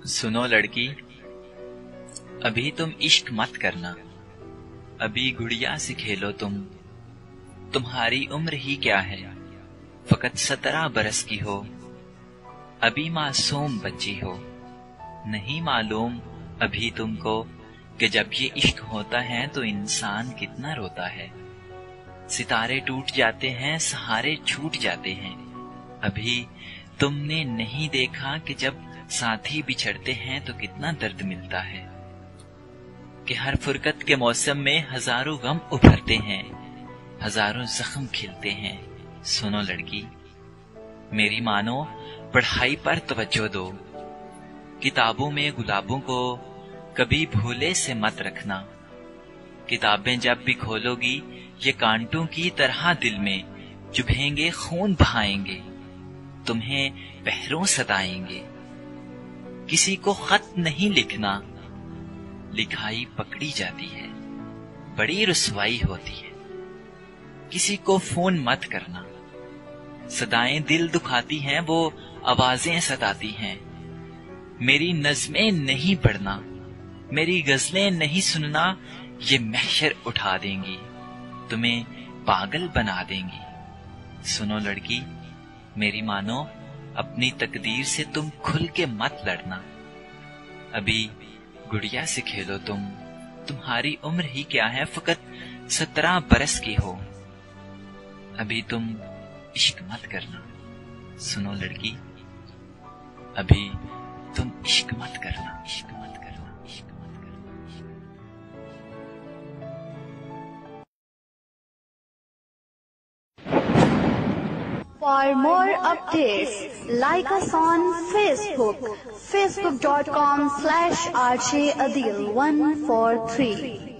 सुनो लड़की, अभी तुम इश्क मत करना, अभी गुड़िया से खेलो तुम। तुम्हारी उम्र ही क्या है, फकत 17 बरस की हो। अभी मासूम बच्ची हो, नहीं मालूम अभी तुमको कि जब ये इश्क होता है तो इंसान कितना रोता है। सितारे टूट जाते हैं, सहारे छूट जाते हैं। अभी तुमने नहीं देखा कि जब साथी बिछड़ते हैं तो कितना दर्द मिलता है, कि हर फुरकत के मौसम में हजारों गम उभरते हैं, हजारों जख्म खिलते हैं। सुनो लड़की, मेरी मानो, पढ़ाई पर तवज्जो दो। किताबों में गुलाबों को कभी भूले से मत रखना। किताबें जब भी खोलोगी ये कांटों की तरह दिल में चुभेंगे, खून बहाएंगे, तुम्हें पहरों सताएंगे। किसी को खत नहीं लिखना, लिखाई पकड़ी जाती है, बड़ी रुसवाई होती है। किसी को फोन मत करना, सदाएं दिल दुखाती हैं, वो आवाजें सताती हैं। मेरी नज़्में नहीं पढ़ना, मेरी गजलें नहीं सुनना, ये महशर उठा देंगी, तुम्हें पागल बना देंगी। सुनो लड़की, मेरी मानो, अपनी तकदीर से तुम खुल के मत लड़ना। अभी गुड़िया से खेलो तुम, तुम्हारी उम्र ही क्या है, फकत 17 बरस की हो। अभी तुम इश्क मत करना। सुनो लड़की, अभी तुम इश्क मत करना, इश्क मत करना, इश्क मत करना। For more updates, like us on Facebook, facebook.com/RJ Adil143.